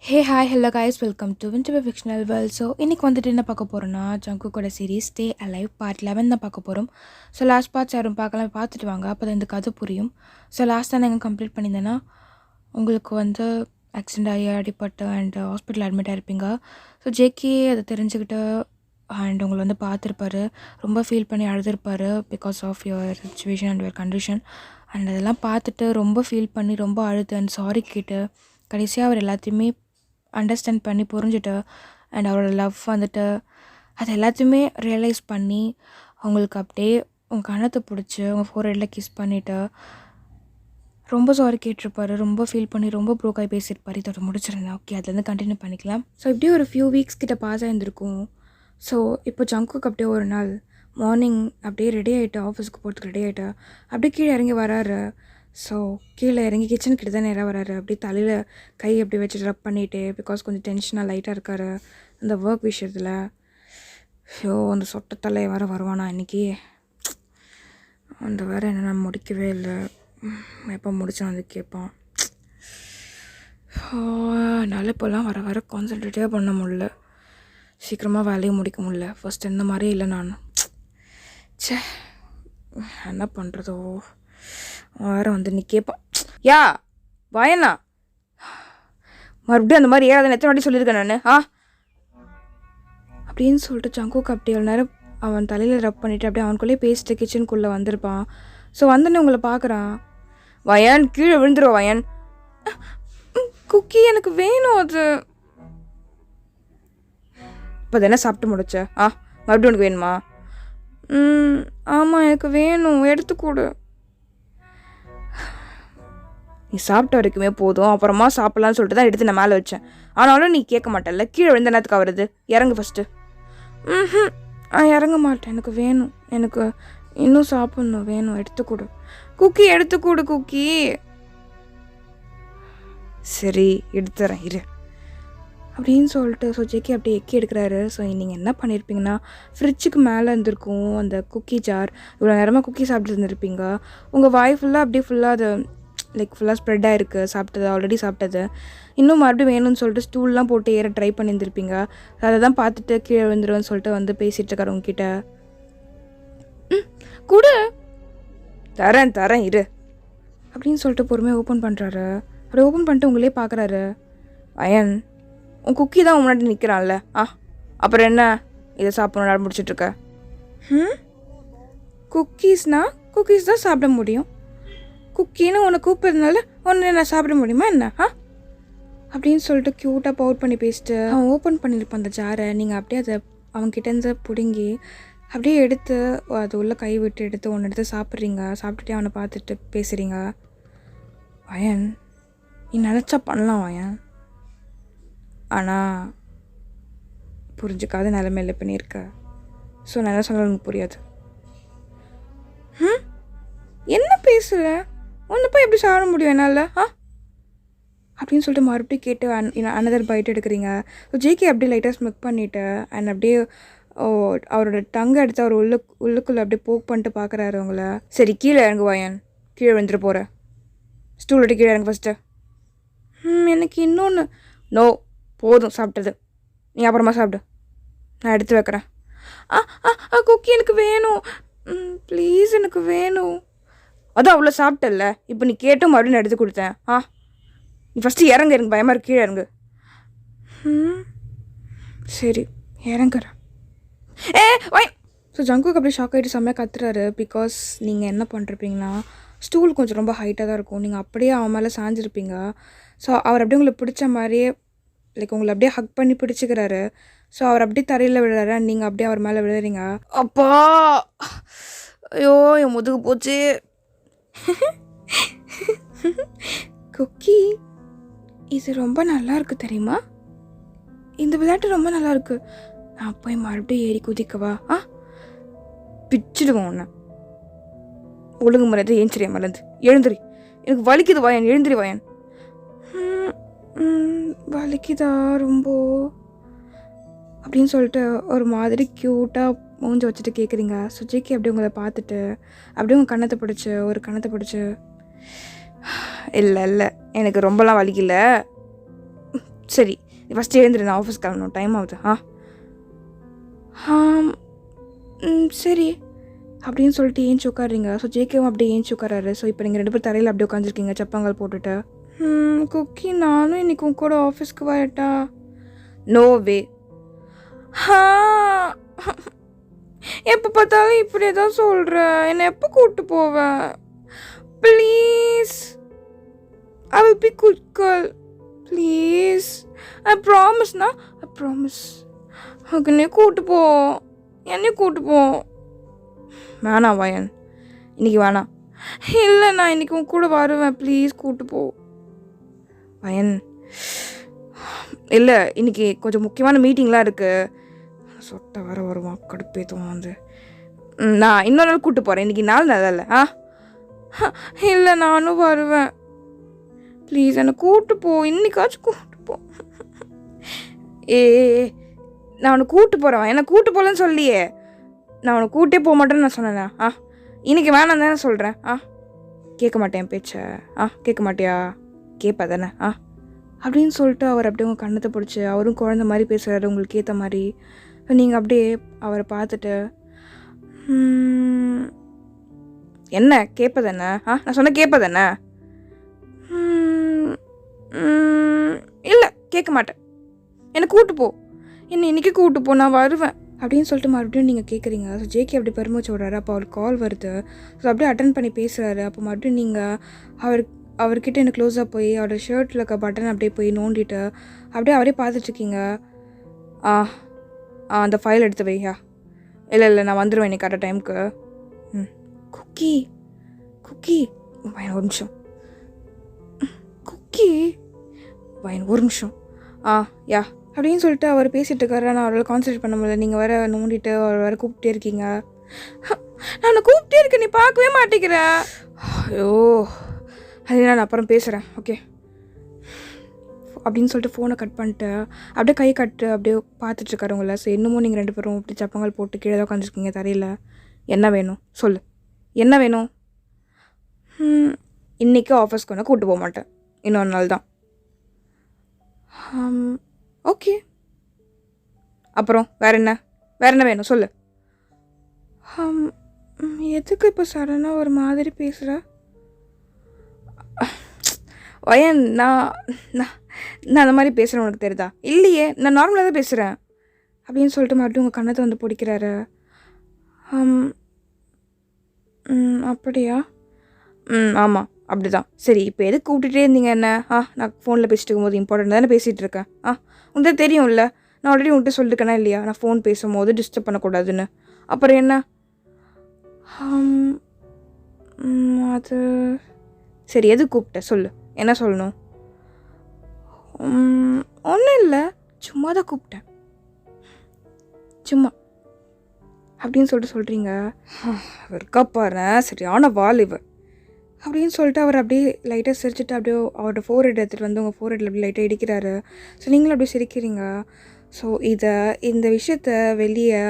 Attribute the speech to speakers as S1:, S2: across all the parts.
S1: Hey hi hello guys welcome to winter fictional world. So இன்றைக்கி வந்துட்டு என்ன பார்க்க போகிறோன்னா ஜங்குக்கோட சீரீஸ் ஸ்டே அலைவ் பார்ட் 11 தான் பார்க்க போகிறோம். ஸோ லாஸ்ட் பார்ட்ஸ் யாரும் பார்க்கலாம், பார்த்துட்டு வாங்க, அப்போ தான் இந்த கதை புரியும். ஸோ லாஸ்ட்டாக நான் கம்ப்ளீட் பண்ணியிருந்தேன்னா உங்களுக்கு வந்து ஆக்சிடென்ட் ஆகி அடிப்பட்டு அண்ட் ஹாஸ்பிட்டல் அட்மிட் ஆகிருப்பீங்க. ஸோ ஜேகே அதை தெரிஞ்சுக்கிட்டு அண்ட் உங்களை வந்து பார்த்துருப்பாரு, ரொம்ப ஃபீல் பண்ணி அழுதுருப்பார் because of your situation and your condition. And அதெல்லாம் பார்த்துட்டு ரொம்ப ஃபீல் பண்ணி ரொம்ப அழுது அண்ட் சாரி கேட்டு கடைசியாக அவர் எல்லாத்தையுமே அண்டர்ஸ்டாண்ட் பண்ணி புரிஞ்சுட்டு அண்ட் அவரோட லவ் வந்துட்டு அது எல்லாத்தையுமே ரியலைஸ் பண்ணி அவங்களுக்கு அப்படியே உங்கள் கணத்தை பிடிச்சி உங்கள் ஃபோர்ஹெட்டில் கிஸ் பண்ணிவிட்டு ரொம்ப சாரி கேட்டிருப்பாரு, ரொம்ப ஃபீல் பண்ணி ரொம்ப ப்ரோக் ஆகி பேசியிருப்பார். இதோட முடிச்சிருந்தேன். ஓகே, அதுலேருந்து கண்டினியூ பண்ணிக்கலாம். ஸோ இப்படியே ஒரு ஃபியூ வீக்ஸ் கிட்ட பாஸ் ஆகிருந்திருக்கும். ஸோ இப்போ ஜங்குக்கு அப்படியே ஒரு நாள் மார்னிங் அப்படியே ரெடி ஆகிட்டு ஆஃபீஸ்க்கு போகிறதுக்கு ரெடி ஆகிட்டு அப்படியே கீழே இறங்கி வராரு. ஸோ கீழே இறங்கி கிச்சன் கிட்ட தான் நேராக வராரு. அப்படியே தலையில் கை அப்படி வச்சு ரப் பண்ணிவிட்டு பிகாஸ் கொஞ்சம் டென்ஷனாக லைட்டாக இருக்கார் அந்த ஒர்க் விஷயத்தில். ஷோ அந்த சொட்ட தலை வர வருவானா இன்றைக்கி, அந்த வேறு என்ன முடிக்கவே இல்லை, எப்போ முடிச்சான் வந்து கேட்பான். என்னால் இப்போல்லாம் வர வர கான்சன்ட்ரேட்டே பண்ண முடியல, சீக்கிரமாக வேலையை முடிக்க முடியல. ஃபஸ்ட் இந்த மாதிரியே இல்லை நான். சே என்ன பண்ணுறதோ. வேறு வந்து நீ கேட்பான், யா வாயண்ணா மறுபடியும் அந்த மாதிரி ஏறாத எத்தனை வாட்டி சொல்லியிருக்கேன் நான் அப்படின்னு சொல்லிட்டு ஜங்குக்கு அப்படி எவ்வளோ நேரம் அவன் தலையில் ரப் பண்ணிவிட்டு அப்படியே அவனுக்குள்ளேயே பேசிட்டு கிச்சனுக்குள்ளே வந்திருப்பான். ஸோ வந்தோடனே உங்களை பார்க்குறான். வயன் கீழே விழுந்துருவா வயன். குக்கி எனக்கு வேணும் அது. இப்போ தானே சாப்பிட்டு முடிச்ச, மறுபடியும் உனக்கு வேணுமா? ஆமாம் எனக்கு வேணும், எடுத்துக்கூடு. நீ சாப்பிட்ட வரைக்குமே போதும், அப்புறமா சாப்பிட்லான்னு சொல்லிட்டு தான் எடுத்து நான் மேலே வச்சேன். ஆனாலும் நீ கேட்க மாட்டேல்ல, கீழே விழுந்த நேரத்துக்கு வருது. இறங்கு ஃபஸ்ட்டு. இறங்க மாட்டேன், எனக்கு வேணும், எனக்கு இன்னும் சாப்பிட்ணும், வேணும், எடுத்துக்கூடு குக்கி, எடுத்துக்கூடு குக்கி. சரி எடுத்துறேன் இரு அப்படின்னு சொல்லிட்டு ஸோ ஜேகே அப்படியே எக்கி எடுக்கிறாரு. ஸோ நீங்கள் என்ன பண்ணியிருப்பீங்கன்னா ஃப்ரிட்ஜுக்கு மேலே இருந்திருக்கும் அந்த குக்கி ஜார். இவ்வளோ நேரமாக குக்கி சாப்பிட்டு இருந்திருப்பீங்க. உங்கள் வாய் ஃபுல்லாக அப்படியே ஃபுல்லாக அது லைக் ஃபுல்லாக ஸ்ப்ரெட் ஆகிருக்கு, சாப்பிட்டது ஆல்ரெடி சாப்பிட்டது. இன்னும் மறுபடியும் வேணும்னு சொல்லிட்டு ஸ்டூல்லாம் போட்டு ஏற ட்ரை பண்ணியிருந்திருப்பீங்க. அதை தான் பார்த்துட்டு கீழே விழுந்துருவேன்னு சொல்லிட்டு வந்து பேசிகிட்டு இருக்காரு உங்ககிட்ட. கூட தரேன் தரேன் இரு அப்படின்னு சொல்லிட்டு பொறுமையாக ஓப்பன் பண்ணுறாரு. அப்படி ஓப்பன் பண்ணிட்டு உங்களே பார்க்குறாரு. வயன் உன் குக்கி தான் முன்னாடி நிற்கிறான்ல, அப்புறம் என்ன இதை சாப்பிடணும் முடிச்சிட்ருக்க? குக்கீஸ் தான் சாப்பிட முடியும். குக்கின்னு உன்னை கூப்பிட்றதுனால ஒன்று நான் சாப்பிட முடியுமா என்ன அப்படின்னு சொல்லிட்டு க்யூட்டாக பவுட் பண்ணி பேசிட்டு அவன் ஓப்பன் பண்ணியிருப்பான் அந்த ஜாரை. நீங்கள் அப்படியே அதை அவன்கிட்டேருந்து பிடுங்கி அப்படியே எடுத்து அது உள்ள கை விட்டு எடுத்து ஒன்று எடுத்து சாப்பிட்றீங்க. சாப்பிட்டுட்டே அவனை பார்த்துட்டு பேசுகிறீங்க. வயன் நீ நினச்சா பண்ணலாம் வயன், ஆனால் புரிஞ்சுக்காத நிலைமையில் பண்ணியிருக்க. ஸோ நான் என்ன சொன்னாலும் எனக்கு புரியாது. என்ன பேசுகிற? ஒன்று போய் எப்படி சாப்பிட முடியும் என்னால் அப்படின்னு சொல்லிட்டு மறுபடியும் கேட்டு அனதர் பைட் எடுக்கிறீங்க. ஸோ ஜேகே அப்படியே லைட்டாக ஸ்மெக் பண்ணிவிட்டு அண்ட் அப்படியே அவரோட டங்கை எடுத்து அவர் உள்ளுக்குள்ளே அப்படியே போக் பண்ணிட்டு பார்க்குறாரு அவங்கள. சரி கீழே இறங்கு வாயன், கீழே வந்துட்டு போகிற ஸ்டூல் விட்டு கீழே இறங்கு ஃபஸ்ட்டு. எனக்கு இன்னொன்று. நோ போதும் சாப்பிட்டது, நீ அப்புறமா சாப்பிடு, நான் எடுத்து வைக்கிறேன். குக்கி எனக்கு வேணும் ப்ளீஸ், எனக்கு வேணும். அதான் அவ்வளோ சாப்பிட்டல, இப்போ நீ கேட்டும் மறுபடியும் நான் எடுத்து கொடுத்தேன். நீ ஃபஸ்ட்டு இறங்கு, எனக்கு பயமாக இருக்கு, கீழே இறங்கு. சரி இறங்குறேன். வை. ஸோ ஜங்குக்கு அப்படியே ஷாக் ஆகிட்டு செம்மையாக கத்துறாரு. பிகாஸ் நீங்கள் என்ன பண்ணிருப்பீங்கன்னா ஸ்டூல் கொஞ்சம் ரொம்ப ஹைட்டாக தான் இருக்கும், நீங்கள் அப்படியே அவன் மேலே சாஞ்சிருப்பீங்க. ஸோ அவர் அப்படியே உங்களுக்கு பிடிச்ச மாதிரியே லைக் உங்களை அப்படியே ஹக் பண்ணி பிடிச்சிக்கிறாரு. ஸோ அவர் அப்படியே தரையில் விழுறாரு, நீங்கள் அப்படியே அவர் மேலே விழுறீங்க. அப்பா ஐயோ என் முதுகு போச்சு. குக்கி இது ரொம்ப நல்லா இருக்கு தெரியுமா, இந்த விளையாட்டு ரொம்ப நல்லா இருக்கு. நான் போய் மறுபடியும் ஏறி குதிக்கவா? பிச்சுடுவோம் ஒன்று. ஒழுங்கு முறையதை ஏஞ்சிரியா மலர்ந்து எழுந்திரி, எனக்கு வலிக்குது வாயன், எழுந்திரி வாயன். வலிக்குதா ரொம்ப அப்படின்னு சொல்லிட்டு ஒரு மாதிரி க்யூட்டாக மூஞ்சி வச்சுட்டு கேட்குறீங்க. சுஜிக்கு அப்படியே உங்களை பார்த்துட்டு அப்படியே உங்கள் கண்ணத்தை பிடிச்சி இல்லை எனக்கு ரொம்பலாம் வலிக்கல, சரி ஃபஸ்ட்டு எழுந்துரு, நான் ஆஃபீஸ் கிளம்பணும், டைம் ஆகுது. சரி அப்படின்னு சொல்லிட்டு ஏஞ்சி உட்காடுறீங்க. ஸோ ஜேகேவும் அப்படியே ஏஞ்சி உட்காராரு. ஸோ இப்போ நீங்கள் 2 பேர் தரையில் அப்படியே உட்காந்துருக்கீங்க சப்பங்கள் போட்டுட்டு. குக்கி நானும் இன்றைக்கி உங்க கூட ஆஃபீஸ்க்கு வரட்டா? No way. எப்போ பார்த்தாலும் இப்படி தான் சொல்கிற, என்னை எப்போ கூப்பிட்டு போவேன்? Please, I will be good girl, please, I ப்ராமிஸ்னா, ஐ ப்ராமிஸ். என்னை கூப்பிட்டு போ, என்னை கூப்பிட்டு போ. வேணாம் வயன், இன்றைக்கி வேணாம். இல்லை, நான் இன்றைக்கி உன் கூட வருவேன், ப்ளீஸ் கூப்பிட்டு போ. வயன், இல்லை இன்றைக்கி கொஞ்சம் முக்கியமான மீட்டிங்லாம் இருக்குது. சொட்டை வர வருவான், கடுப்பேற்றுவான் வந்து. நான் இன்னொரு நாள் கூப்பிட்டு போகிறேன், இன்றைக்கி நாள் நல்லா இல்லை. இல்லை நானும் வருவேன், ப்ளீஸ் என்னை கூப்பிட்டு போ, இன்னைக்காச்சும் கூப்பிட்டு போ. நான் உன்னை கூப்பிட்டு போகிறேன், என்னை கூப்பிட்டு போகலன்னு சொல்லியே. நான் உன்னை கூப்பிட்டே போக மாட்டேன்னு நான் சொன்னேன். இன்றைக்கி வேணாம் தானே சொல்கிறேன். கேட்க மாட்டேன் பேச்ச. கேட்க மாட்டியா? கேட்பா தானே? அப்படின்னு சொல்லிட்டு அவர் அப்படியே உங்கள் கண்ணத்தை பிடிச்சி அவரும் குழந்த மாதிரி பேசுகிறாரு உங்களுக்கு ஏற்ற மாதிரி. நீங்கள் அப்படியே அவரை பார்த்துட்டு என்ன கேட்ப தானே? நான் சொன்ன கேட்ப தானே? இல்லை கேட்க மாட்டேன், என்னை கூப்பிட்டு போ, என்னை இன்றைக்கி கூப்பிட்டு போ, நான் வருவேன் அப்படின்னு சொல்லிட்டு மறுபடியும் நீங்கள் கேட்குறீங்க. ஸோ ஜேகே அப்படி பெருமூச்சு விடுறாரு. அப்போ அவருக்கு கால் வருது. ஸோ அப்படியே அட்டன் பண்ணி பேசுகிறாரு. அப்போ மறுபடியும் நீங்கள் அவர்கிட்ட எனக்கு க்ளோஸாக போய் அவரோட ஷர்ட்டில் இருக்க பட்டன் அப்படியே போய் நோண்டிட்டு அப்படியே அவரே பார்த்துட்ருக்கீங்க. அந்த ஃபைல் எடுத்து வையா. இல்லை நான் வந்துடுவேன் இன்னைக்கு கரெக்டாக டைமுக்கு. குக்கி குக்கி வயன் ஒரு நிமிஷம். குக்கி வயன் ஒரு நிமிஷம். யா அப்படின்னு சொல்லிட்டு அவர் பேசிகிட்டு இருக்காரு. நான் அவரால் கான்சன்ட்ரேட் பண்ண முடியல. நீங்கள் வேறு நோண்டிட்டு அவர் வேறு கூப்பிட்டே இருக்கீங்க. நான் கூப்பிட்டே இருக்கேன், நீ பார்க்கவே மாட்டேங்கிற. ஐயோ, அது நான் அப்புறம் பேசுகிறேன், ஓகே அப்படின்னு சொல்லிட்டு ஃபோனை கட் பண்ணிட்டு அப்படியே கை கட்டு அப்படியே பார்த்துட்ருக்காரு உங்களை. ஸோ இன்னமும் நீங்கள் 2 பேரும் அப்படி சப்பங்கள் போட்டு கீழே தான் உட்காந்துருக்கீங்க தரையில். என்ன வேணும் சொல்லு, என்ன வேணும்? இன்றைக்கி ஆஃபீஸ்க்கு ஒன்று கூப்பிட்டு போக மாட்டேன், இன்னொரு நாள் தான். ஓகே, அப்புறம் வேறு என்ன வேணும் சொல்லு. எதுக்கு இப்போ சடனாக ஒரு மாதிரி பேசுகிற? வயன், நான் அந்த மாதிரி பேசுகிறேன் உனக்கு தெரியுதா? இல்லையே, நான் நார்மலாக தான் பேசுகிறேன் அப்படின்னு சொல்லிட்டு மறுபடியும் உங்கள் கண்ணத்தை வந்து பிடிக்கிறாரு. அப்படியா? ஆமாம் அப்படி தான். சரி, இப்போ எதுக்கு கூப்பிட்டுட்டே இருந்தீங்க என்ன? நான் ஃபோனில் பேசிட்டு இருக்கும்போது இம்பார்ட்டன்ட் தானே பேசிகிட்டு இருக்கேன். உனக்கு தெரியும்ல, நான் ஆல்ரெடி உன்கிட்ட சொல்லிட்டுருக்கேனா இல்லையா, நான் ஃபோன் பேசும்போது டிஸ்டர்ப் பண்ணக்கூடாதுன்னு. அப்புறம் என்ன? அது சரி, எது கூப்பிட்ட சொல்லு, என்ன சொல்லணும்? ஒன்றும் இல்லை, சும்மா தான் கூப்பிட்டேன், சும்மா அப்படின்னு சொல்கிறீங்க. இருக்கா பாரு, சரியான வால் இவ அப்படின்னு சொல்லிட்டு அவர் அப்படியே லைட்டாக சிரிச்சுட்டு அப்படியே அவரோட ஃபோர்ஹெட் எடுத்துகிட்டு வந்து உங்கள் ஃபோர்ஹெட்டில் அப்படியே லைட்டாக இடிக்கிறாரு. ஸோ நீங்களும் அப்படியே சிரிக்கிறீங்க. ஸோ இந்த விஷயத்த வெளியே,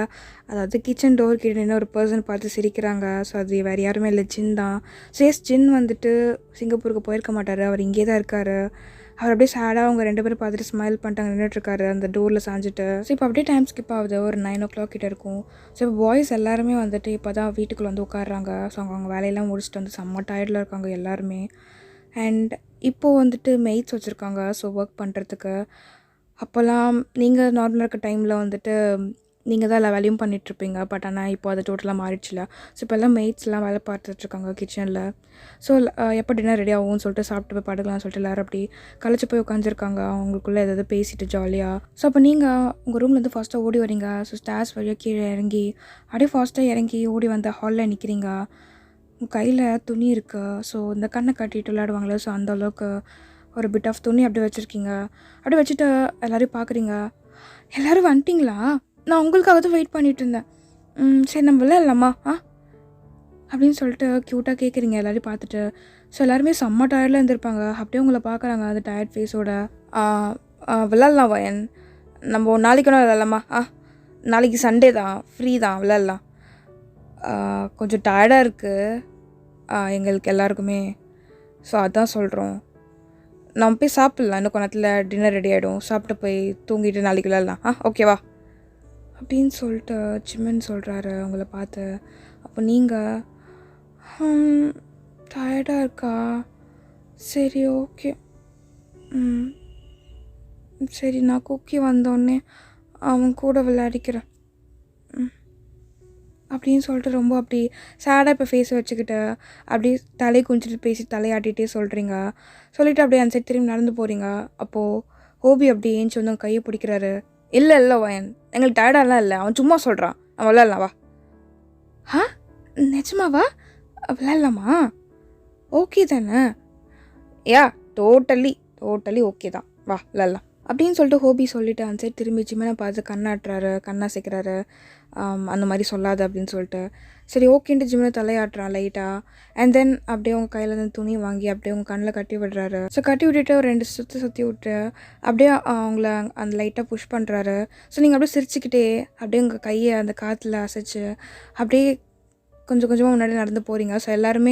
S1: அதாவது கிச்சன் டோர் கிட்ட நின்று ஒரு பர்சன் பார்த்து சிரிக்கிறாங்க. ஸோ அது வேறு யாருமே இல்லை, ஜின் தான். ஸோ ஜின் வந்துட்டு சிங்கப்பூருக்கு போயிருக்க மாட்டார், அவர் இங்கே தான் இருக்கார். அவர் அப்படியே சேடாக அவங்க 2 பேரும் பார்த்துட்டு ஸ்மைல் பண்ணிட்டாங்க நின்றுட்டுருக்காரு அந்த டோரில் சாஞ்சிட்டு. ஸோ இப்போ அப்படியே டைம் ஸ்கிப் ஆகுது, ஒரு 9 o'clock கிட்டே இருக்கும். ஸோ இப்போ பாய்ஸ் எல்லாருமே வந்துட்டு இப்போ தான் வீட்டுக்குள்ளே வந்து உட்காடுறாங்க. ஸோ அவங்க வேலையெல்லாம் முடிச்சுட்டு வந்து செம்ம டயர்டில் இருக்காங்க எல்லாருமே. அண்ட் இப்போது வந்துட்டு மெய்ட்ஸ் வச்சுருக்காங்க ஸோ ஒர்க் பண்ணுறதுக்கு. அப்போல்லாம் நீங்கள் நார்மலாக இருக்க டைமில் வந்துட்டு நீங்கள் தான் எல்லா வேலையும் பண்ணிகிட்ருப்பீங்க. பட் ஆனால் இப்போ அது டோட்டலாக மாறிடுச்சுல. ஸோ இப்போ எல்லாம் மெய்ட்ஸ்லாம் வேலை பார்த்துட்ருக்காங்க கிச்சனில். ஸோ எப்போ டின்னர் ரெடி ஆகும்னு சொல்லிட்டு சாப்பிட்டு போய் படுக்கலாம்னு சொல்லிட்டு எல்லோரும் அப்படி கழிச்சு போய் உட்காந்துருக்காங்க அவங்களுக்குள்ளே ஏதாவது பேசிட்டு ஜாலியாக. ஸோ அப்போ நீங்கள் உங்கள் ரூம்லேருந்து ஃபாஸ்ட்டாக ஓடி வரீங்க. ஸோ ஸ்டார்ஸ் வழியாக கீழே இறங்கி அப்படியே ஃபாஸ்ட்டாக இறங்கி ஓடி வந்து ஹாலில் நிற்கிறீங்க. உங்கள் கையில் துணி இருக்குது. ஸோ இந்த கண்ணை கட்டிட்டு விளையாடுவாங்களே, ஸோ அந்தளவுக்கு ஒரு பிட் ஆஃப் துணி அப்படியே வச்சுருக்கீங்க. அப்படியே வச்சுட்டு எல்லோரும் பார்க்குறீங்க. எல்லோரும் வந்துட்டிங்களா? நான் உங்களுக்காக தான் வெயிட் பண்ணிகிட்டு இருந்தேன். சரி நம்ம விளையாடலாமா அப்படின்னு சொல்லிட்டு க்யூட்டாக கேட்குறீங்க எல்லோரையும் பார்த்துட்டு. ஸோ எல்லாருமே செம்ம டயர்டில் இருந்திருப்பாங்க. அப்படியே உங்களை பார்க்குறாங்க அந்த டயர்ட் ஃபேஸோட. விளையாடலாம் வயன், நம்ம நாளைக்கு வேணால் விளையாடலாமா? நாளைக்கு சண்டே தான், ஃப்ரீ தான், விளையாடலாம். கொஞ்சம் டயர்டாக இருக்குது எங்களுக்கு எல்லாருக்குமே. ஸோ அதான் சொல்கிறோம், நான் போய் சாப்பிட்லாம், இன்னும் கொஞ்ச நேரத்தில் டின்னர் ரெடி ஆகிடும், சாப்பிட்டு போய் தூங்கிட்டு நாளைக்கு விளையாடலாம், ஓகேவா அப்படின்னு சொல்லிட்டு ஜிம்மன் சொல்கிறாரு அவங்கள பார்த்து. அப்போ நீங்கள் டயர்டாக இருக்கா, சரி ஓகே, சரி நான் குக்கி வந்தோடனே அவன் கூட விளையாடிக்கிறேன் அப்படின்னு சொல்லிட்டு ரொம்ப அப்படி சேடாக இப்போ ஃபேஸை வச்சுக்கிட்டு அப்படியே தலையை குஞ்சிட்டு பேசி தலையாட்டிகிட்டே சொல்கிறீங்க. சொல்லிவிட்டு அப்படியே அந்த சைட் திரும்பி நடந்து போகிறீங்க. அப்போது ஹோபி அப்படி ஏஞ்சி வந்து கையை பிடிக்கிறாரு. இல்லை வயன், எங்களுக்கு டயர்டாலாம் இல்லை, அவன் சும்மா சொல்கிறான், அவன் விளையாடலாம் வா. நிஜமாவா, விளையாடலாமா, ஓகே தானே, டோட்டலி ஓகே தான், வா விளையாடலாம் அப்படின்னு சொல்லிட்டு ஹோபி சொல்லிவிட்டு அந்த சைட் திரும்பி ஜிம்மனை பார்த்து கண்ணாட்டுறாரு, கண்ணாசிக்கிறாரு. அந்த மாதிரி சொல்லாது அப்படின்னு சொல்லிட்டு சரி ஓகேன்ட்டு ஜிம்மனை தலையாட்டுறான் லைட்டாக. அண்ட் தென் அப்படியே உங்கள் கையிலேருந்து துணி வாங்கி அப்படியே உங்கள் கண்ணில் கட்டி விடுறாரு. ஸோ கட்டி விட்டுட்டு ஒரு 2 சுற்றி விட்டு அப்படியே அவங்கள அந்த லைட்டாக புஷ் பண்ணுறாரு. ஸோ நீங்கள் அப்படியே சிரிச்சுக்கிட்டே அப்படியே உங்கள் கையை அந்த காற்றுல அசைச்சு அப்படியே கொஞ்சம் கொஞ்சமாக முன்னாடி நடந்து போகிறீங்க. ஸோ எல்லோரும்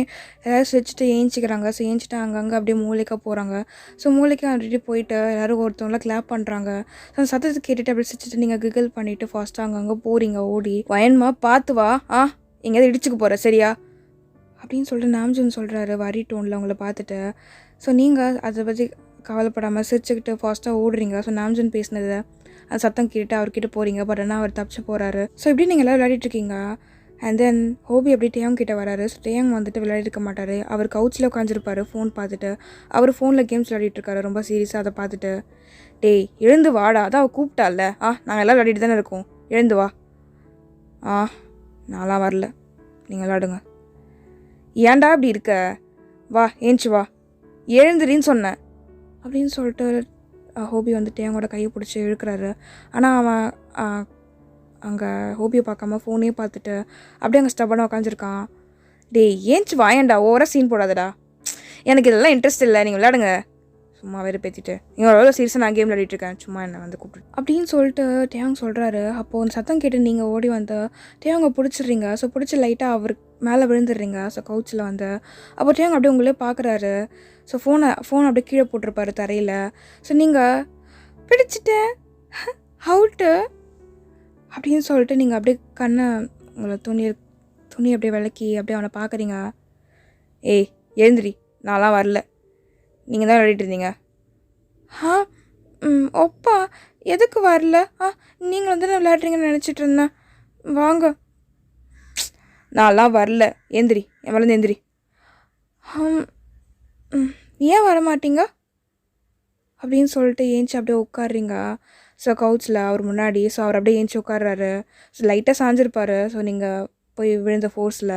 S1: சிரிச்சுட்டு ஏஞ்சிக்கிறாங்க. ஸோ ஏஞ்சிட்டு அங்கங்கே அப்படியே மூளைக்காக போகிறாங்க. ஸோ மூளைக்கு ஆல்ரெடி போயிட்டு எல்லோரும் ஒருத்தவங்களாம் கிளாப் பண்ணுறாங்க. ஸோ அந்த சத்தத்தை கேட்டுட்டு அப்படியே சிரிச்சுட்டு நீங்கள் கிகல் பண்ணிவிட்டு ஃபாஸ்ட்டாக அங்கங்கே போகிறீங்க ஓடி. வயன்மா பார்த்து வா, எங்கேயாவது இடிச்சுக்க போகிற சரியா அப்படின்னு சொல்லிட்டு நாம்ஜன் சொல்கிறாரு வரி டோனில் அவங்கள பார்த்துட்டு. ஸோ நீங்கள் அதை பற்றி கவலைப்படாமல் சிரிச்சுக்கிட்டு ஃபாஸ்ட்டாக ஓடுறீங்க. ஸோ நாம்ஜன் பேசினதை அந்த சத்தம் கேட்டு அவர்கிட்ட போகிறீங்க. பட் ஆனால் அவர் தப்பிச்சு போகிறாரு. ஸோ இப்படி நீங்கள் எல்லோரும் விளையாடிட்டுருக்கீங்க. அண்ட் தென் ஹோபி அப்படி டேயாங் கிட்டே வராரு. ஸோ டேயாங் வந்துட்டு விளையாடிருக்க மாட்டார். அவர் கவுச்சில் உட்காந்துருப்பார் ஃபோன் பார்த்துட்டு. அவர் ஃபோனில் கேம்ஸ் விளையாடிட்டுருக்காரு ரொம்ப சீரியஸாக. அதை பார்த்துட்டு டேய் எழுந்து வாடா, அதான் அவள் கூப்பிட்டால, நாங்கள் எல்லாம் விளையாடிட்டு தானே இருக்கோம், எழுந்து வா. நான்லாம் வரல, நீங்கள் விளையாடுங்க. ஏன்டா அப்படி இருக்க, வா ஏஞ்சி வா, எழுந்துரின்னு சொன்னேன் அப்படின்னு சொல்லிட்டு ஹோபி வந்துட்டு அவங்களோட கையை பிடிச்சி இழுக்கிறாரு. ஆனால் அவன் அங்கே ஹோபியை பார்க்காம ஃபோனே பார்த்துட்டு அப்படியே அங்கே ஸ்டப்பாக உட்காந்துருக்கான். டேய் ஏஞ்சி வாயண்டா, ஓவராக சீன் போடாதடா, எனக்கு இதெல்லாம் இன்ட்ரெஸ்ட் இல்லை, நீங்கள் விளையாடுங்க, சும்மா வெறுப்பேற்றிட்டு, நீங்கள் எவ்வளோ சீரியஸாக நான் கேம் விளையாடிட்டுருக்கேன், சும்மா என்னை வந்து கூப்பிட்டு அப்படின்னு சொல்லிட்டு டேயாங் சொல்கிறாரு. அப்போது அந்த சத்தம் கேட்டு நீங்கள் ஓடி வந்து டேயாங்கை பிடிச்சிடுறீங்க. ஸோ பிடிச்சி லைட்டாக அவர் மேலே விழுந்துடுறீங்க. ஸோ கவுச்சில் வந்து அப்போ டேயாங் அப்படியே உங்களே பார்க்குறாரு. ஸோ ஃபோன் அப்படியே கீழே போட்டிருப்பாரு தரையில். ஸோ நீங்கள் பிடிச்சிட்டேன் ஹவுட்டு அப்படின்னு சொல்லிட்டு நீங்கள் அப்படியே கண்ணை உங்களை துணி அப்படியே விளக்கி அப்படியே அவனை பார்க்குறீங்க. ஏய் எழுந்திரி, நான்லாம் வரல, நீங்கள் தான் விளையாடிட்டு இருந்தீங்க. ஒப்பா எதுக்கு வரல, நீங்கள் வந்து நான் விளையாடுறீங்கன்னு நினச்சிட்டு இருந்தேன், வாங்க. நான்லாம் வரல, எந்திரி, என் மேலே எந்திரி. ஏன் வர மாட்டீங்க அப்படின்னு சொல்லிட்டு ஏஞ்சி அப்படியே உட்காடுறீங்க. ஸோ கவுச்சில் அவர் முன்னாடி. ஸோ அவர் அப்படியே ஏஞ்சி உட்காடுறாரு. ஸோ லைட்டாக சாஞ்சிருப்பார். ஸோ நீங்கள் போய் விழுந்த ஃபோர்ஸில்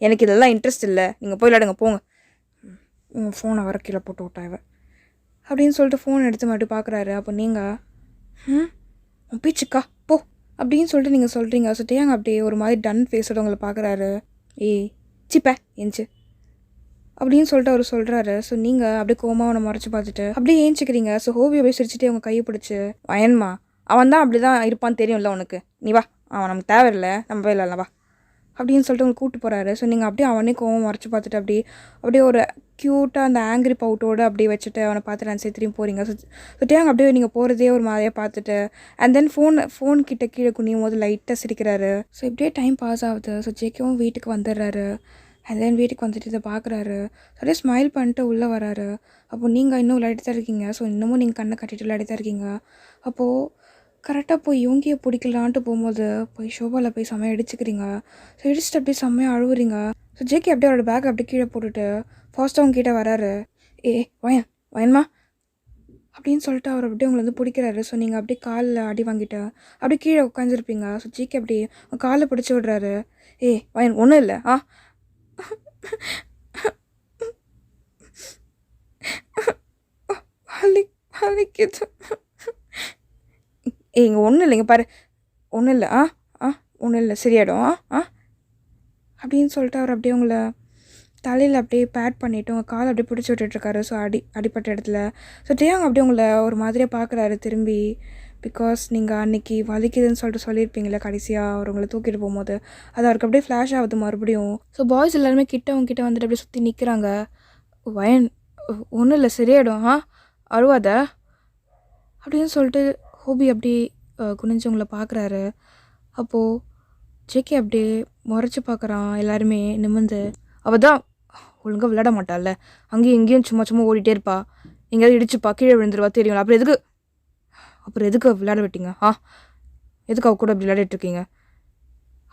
S1: எனக்கு இதெல்லாம் இன்ட்ரெஸ்ட் இல்லை, நீங்கள் போய் விளையாடுங்க போங்க. உங்கள் ஃபோனை வர கீழே போட்டு விட்டாவ அப்படின்னு சொல்லிட்டு ஃபோன் எடுத்து மட்டும் பார்க்குறாரு. அப்போ நீங்கள் பீச்சுக்கா போ அப்படின்னு சொல்லிட்டு நீங்கள் சொல்கிறீங்க. ஸோ டேயாங் அப்படியே ஒரு மாதிரி டன் ஃபேஸோட உங்களை பார்க்குறாரு. ஏய் சிப்ப ஏஞ்சி அப்படின்னு சொல்லிட்டு அவர் சொல்கிறாரு. ஸோ நீங்கள் அப்படியே கோமா அவனை மறைச்சி பார்த்துட்டு அப்படியே ஏஞ்சிக்கிறீங்க. ஸோ ஹோபி அப்படியே சிரிச்சுட்டு அவங்க கையை பிடிச்சி வயன்மா அவன் தான் அப்படி தான் இருப்பான்னு தெரியும்ல உனக்கு, நீ வா, அவன் நமக்கு தேவையில்லை, நம்ம போய் இல்லைல்ல வா அப்படின்னு சொல்லிட்டு உங்களுக்கு கூப்பிட்டு போகிறாரு. ஸோ நீங்கள் அப்படியே அவனே கோவம் மறைச்சி பார்த்துட்டு அப்படியே ஒரு க்யூட்டாக அந்த ஆங்கிரி பவுட்டோடு அப்படியே வச்சுட்டு அவனை பார்த்துட்டு அந்த திரும்பி போகிறீங்க. ஸோ டேயாங் அப்படியே நீங்கள் போகிறதே ஒரு மாதிரியாக பார்த்துட்டு அண்ட் தென் ஃபோன் கிட்ட கீழே குனியும் போது லைட்டாக சிரிக்கிறாரு. ஸோ இப்படியே டைம் பாஸ் ஆகுது. ஸோ ஜேக்கவும் வீட்டுக்கு வந்துடுறாரு. அண்ட் தென் வீட்டுக்கு வந்துட்டு இதை பார்க்குறாரு. அப்படியே ஸ்மைல் பண்ணிட்டு உள்ளே வராரு. அப்போது நீங்கள் இன்னும் விளையாடி தான் இருக்கீங்க. ஸோ இன்னமும் நீங்கள் கண்ணை கட்டிட்டு விளையாடி தான் இருக்கீங்க. அப்போது கரெக்டாக போய் யோங்கியை பிடிக்கலான்ட்டு போகும்போது போய் ஷோபாவில் போய் செம்மையாக இடிச்சுக்கிறீங்க. ஸோ இடிச்சுட்டு அப்படியே செம்மையாக அழுவுறீங்க. ஸோ ஜேகே அப்படியே அவரோட பேக் அப்படியே கீழே போட்டுட்டு ஃபாஸ்ட்டாக அவங்க கிட்டே வராரு. வயன்மா அப்படின்னு சொல்லிட்டு அவர் அப்படியே உங்களை வந்து பிடிக்கிறாரு. ஸோ நீங்கள் அப்படியே காலில் அடி வாங்கிட்டு அப்படியே கீழே உட்காந்துருப்பீங்க. ஸோ ஜேகே அப்படியே காலை பிடிச்சி விடுறாரு. வயன் ஒன்றும் இல்லை, வலிக்குது, இங்கே ஒன்றும் இல்லைங்க பாரு, ஒன்றும் இல்லை, ஒன்றும் இல்லை, சரியாயிடும் அப்படின்னு சொல்லிட்டு அவர் அப்படியே உங்களை தலையில் அப்படியே பேட் பண்ணிவிட்டு உங்கள் காலை அப்படியே பிடிச்சி விட்டுட்ருக்காரு. ஸோ அடிப்பட்ட இடத்துல. ஸோ டேயாங் அப்படியே உங்களை ஒரு மாதிரியாக பார்க்குறாரு திரும்பி. பிகாஸ் நீங்கள் அன்றைக்கி வலிக்குதுன்னு சொல்லிட்டு சொல்லியிருப்பீங்களே கடைசியாக அவர் உங்களை தூக்கிட்டு போகும்போது, அது அவருக்கு அப்படியே ஃப்ளாஷ் ஆகுது மறுபடியும். ஸோ பாய்ஸ் எல்லாருமே கிட்ட வந்துட்டு அப்படியே சுற்றி நிற்கிறாங்க. ஒன்றும் இல்லை சரியாயிடும் அழுவாத அப்படின்னு சொல்லிட்டு ஹோபி அப்படி குனிஞ்சவங்கள பார்க்குறாரு. அப்போது ஜேகே அப்படியே முறைச்சி பார்க்குறான் எல்லாருமே நிமிர்ந்து. அவள் தான் ஒழுங்காக விளையாட மாட்டாள்ல, அங்கேயும் இங்கேயும் சும்மா சும்மா ஓடிட்டே இருப்பா, எங்கேயாவது இடிச்சுப்பா கீழே விழுந்துருவா தெரியும்ல, அப்புறம் எதுக்கு விளையாட விட்டீங்க எதுக்கு அவ கூட அப்படி விளையாடிட்டுருக்கீங்க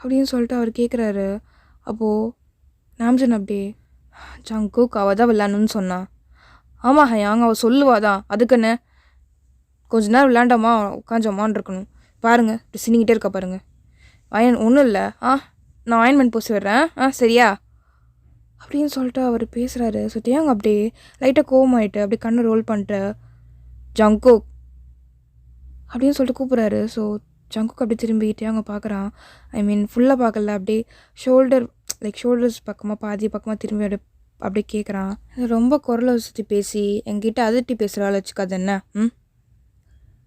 S1: அப்படின்னு சொல்லிட்டு அவர் கேட்குறாரு. அப்போது நாம்ஜன் அப்படியே ஜங்குக் அவள் தான் விளையாடணுன்னு சொன்னான். ஆமாம் ஹயாங் அவள் சொல்லுவாதான், அதுக்குன்னு கொஞ்ச நேரம் விளையாண்டாமா உட்காந்தோமான்னு இருக்கணும். பாருங்கள் இப்படி சினிக்கிட்டே இருக்கா பாருங்கள். ஒன்றும் இல்லை நான் ஆயின்மெண்ட் பூசி விடுறேன் சரியா அப்படின்னு சொல்லிட்டு அவர் பேசுகிறாரு. ஸோ தியாங் அப்படியே லைட்டாக கோவமாயிட்டு அப்படியே கண்ணை ரோல் பண்ணிட்டு ஜங்குக் அப்படின்னு சொல்லிட்டு கூப்பிட்றாரு. ஸோ ஜங்குக் அப்படி திரும்பி தியாங்க பார்க்குறான். ஐ மீன் ஃபுல்லாக பார்க்கல, அப்படியே ஷோல்டர்ஸ் பக்கமாக பாதி பக்கமாக திரும்பி அப்படியே கேட்குறான். ரொம்ப குரலை சுற்றி பேசி என்கிட்ட அதிர்ட்டி பேசுகிறாள் வச்சுக்காது என்ன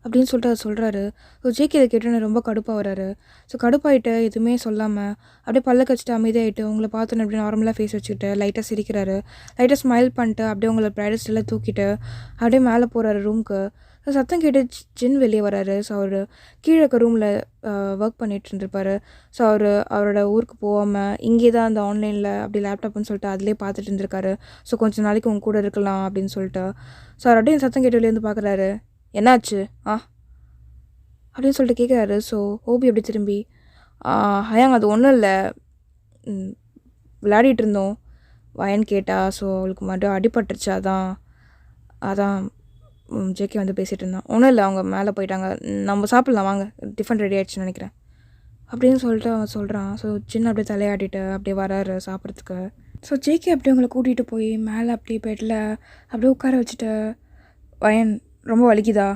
S1: அப்படின்னு சொல்லிட்டு அவர் சொல்கிறாரு. ஸோ ஜேகே இதை கேட்டு ரொம்ப கடுப்பாக வராரு. ஸோ கடுப்பாயிட்டு எதுவுமே சொல்லாமல் அப்படியே பல்ல கச்சிட்டு அமைதியாகிட்டு உங்களை பார்த்தோன்னு அப்படி நார்மலாக ஃபேஸ் வச்சுக்கிட்டு லைட்டாக சிரிக்கிறாரு. லைட்டாக ஸ்மைல் பண்ணிட்டு அப்படியே உங்களை ப்ரைடஸ் எல்லாம் தூக்கிட்டு அப்படியே மேலே போகிறாரு ரூமுக்கு. ஸோ சத்தம் கேட்டு ஜின் வெளியே வராரு. ஸோ அவர் கீழே இருக்க ரூமில் ஒர்க் பண்ணிகிட்டு இருந்திருப்பார். ஸோ அவரோட ஊருக்கு போகாமல் இங்கே தான் அந்த ஆன்லைனில் அப்படி லேப்டாப்னு சொல்லிட்டு அதிலே பார்த்துட்டு இருந்திருக்காரு. ஸோ கொஞ்சம் நாளைக்கு உங்க கூட இருக்கலாம் அப்படின்னு சொல்லிட்டு. ஸோ அவர் அப்படியே சத்தம் கேட்டு வெளியே வந்து பார்க்குறாரு. என்னாச்சு அப்படின்னு சொல்லிட்டு கேட்குறாரு. ஸோ ஹோபி அப்படி திரும்பி ஹயாங் அது ஒன்றும் இல்லை, விளையாடிட்டு இருந்தோம் வயன் கேட்டா. ஸோ அவளுக்கு மட்டும் அடிபட்டுருச்சு, அதான் ஜேகே வந்து பேசிகிட்டு இருந்தான். ஒன்றும் இல்லை, அவங்க மேலே போயிட்டாங்க, நம்ம சாப்பிட்லாம் வாங்க, டிஃபன் ரெடி ஆகிடுச்சுன்னு நினைக்கிறேன் அப்படின்னு சொல்லிட்டு அவன் சொல்கிறான். ஸோ சின்ன அப்படியே தலையாடிட்டு அப்படியே வராரு சாப்பிட்றதுக்கு. ஸோ ஜேகே அப்படியே அவங்களை கூட்டிகிட்டு போய் மேலே அப்படியே பெட்டில் அப்படியே உட்கார வச்சுட்டு வயன் ரொம்ப வலிக்குதா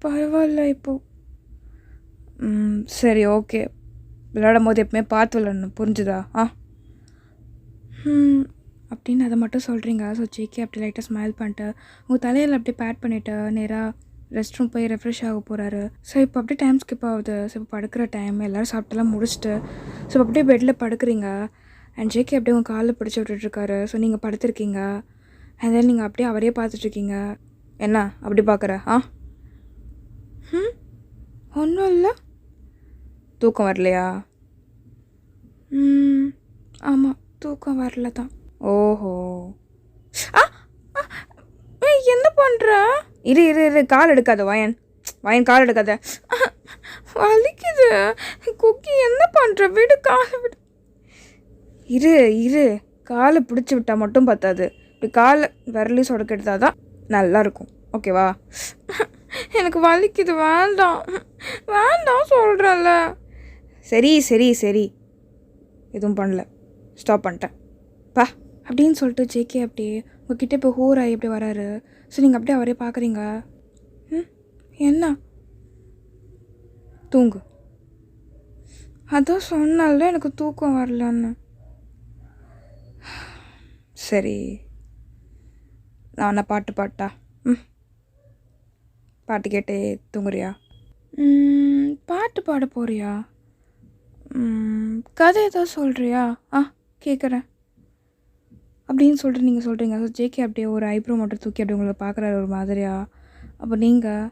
S1: பரவாயில்ல இப்போது சரி ஓகே, விளையாடும் போது எப்பவுமே பார்த்து விளையாடணும் புரிஞ்சுதா அப்படின்னு அதை மட்டும் சொல்கிறீங்க. ஸோ ஜேகே அப்படி லைட்டாக ஸ்மைல் பண்ணிட்டு உங்கள் தலையில் அப்படியே பேட் பண்ணிவிட்டு நேராக ரெஸ்ட் ரூம் போய் ரெஃப்ரெஷ் ஆக போகிறாரு. ஸோ இப்போ அப்படியே டைம் ஸ்கிப் ஆகுது. ஸோ இப்போ படுக்கிற டைம் எல்லோரும் சாப்பிட்டெல்லாம் முடிச்சுட்டு ஸோ அப்படியே பெட்டில் படுக்கிறீங்க. அண்ட் ஜேகே அப்படியே உங்கள் காலில் பிடிச்சி விட்டுட்ருக்காரு. ஸோ நீங்கள் படுத்துருக்கீங்க அண்ட் தென் நீங்கள் அப்படியே அவரே பார்த்துட்ருக்கீங்க. என்ன அப்படி பார்க்குற ஒன்றும் இல்லை, தூக்கம் வரலையா ஆமாம் தூக்கம் வரல தான். ஓஹோ என்ன பண்ணுற? இரு கால் எடுக்காத வயன் கால் எடுக்காத, வலிக்குது. குக்கி என்ன பண்ணுற? விடு காலை விடு. இரு காலை பிடிச்சி விட்டால் மட்டும் பத்தாது, இப்படி காலை விரலி சொடக்கு எடுத்தால் தான் நல்லாயிருக்கும் ஓகேவா? எனக்கு வலிக்குது, வேண்டாம் சொல்கிறேன்ல. சரி எதுவும் பண்ணல, ஸ்டாப் பண்ணிட்டேன் பா அப்படின்னு சொல்லிட்டு ஜேகே அப்படியே உங்ககிட்ட இப்போ ஹூராகி எப்படி வராரு. ஸோ நீங்கள் அப்படியே அவரே பார்க்குறீங்க. என்ன தூங்கு, அதான் சொன்னால எனக்கு தூக்கம் வரலன்னு. சரி நான் பாட்டு பாட்டா பாட்டு கேட்டே தூங்குறியா? பாட்டு பாட போறியா? கதை ஏதோ சொல்கிறியா? கேட்குறேன் அப்படின்னு சொல்லிட்டு நீங்கள் சொல்கிறீங்க. ஸோ ஜேகே அப்படியே ஒரு ஐப்ரோ மட்டும் தூக்கி அப்படி உங்களை பார்க்குறாரு ஒரு மாதிரியா. அப்போ நீங்கள்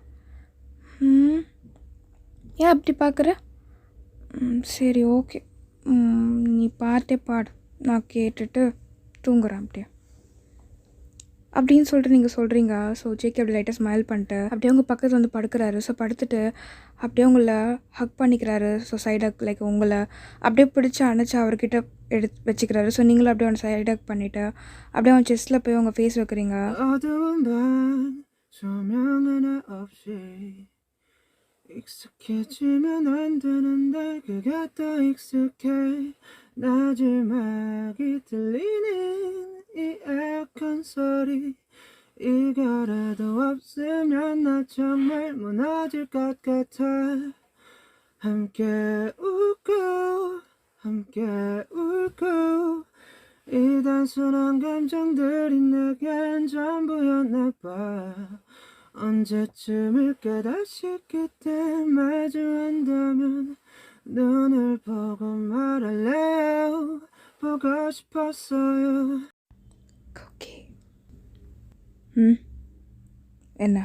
S1: ஏன் அப்படி பார்க்குற? சரி ஓகே, நீ பாட்டே பாடு, நான் கேட்டுட்டு தூங்குறேன் அப்படியே அப்படின்னு சொல்லிட்டு நீங்கள் சொல்கிறீங்க. ஸோ ஜேகே அப்படி லைட்டாக ஸ்மைல் பண்ணிட்டு அப்படியே உங்கள் பக்கத்தில் வந்து படுக்கிறாரு. ஸோ படுத்துட்டு அப்படியே உங்களை ஹக் பண்ணிக்கிறாரு. ஸோ சைடாக லைக் உங்களை அப்படியே பிடிச்சி அணைச்சி அவர்கிட்ட எடுத்து வச்சுக்கிறாரு. ஸோ நீங்களும் அப்படியே அவனை சைடாக பண்ணிவிட்டு அப்படியே அவன் செஸ்ட்டில் போய் உங்கள் ஃபேஸ் வைக்கிறீங்க. 익숙해지면 안 되는데 그게 더 익숙해 나지막이 들리는 이 에어컨 소리 이거라도 없으면 나 정말 무너질 것 같아 함께 울고 이 단순한 감정들이 내겐 전부였나 봐 언제쯤을 깨닫지 그때 마주한다면 눈을 보고 말할래요 보고 싶었어요 ம் என்ன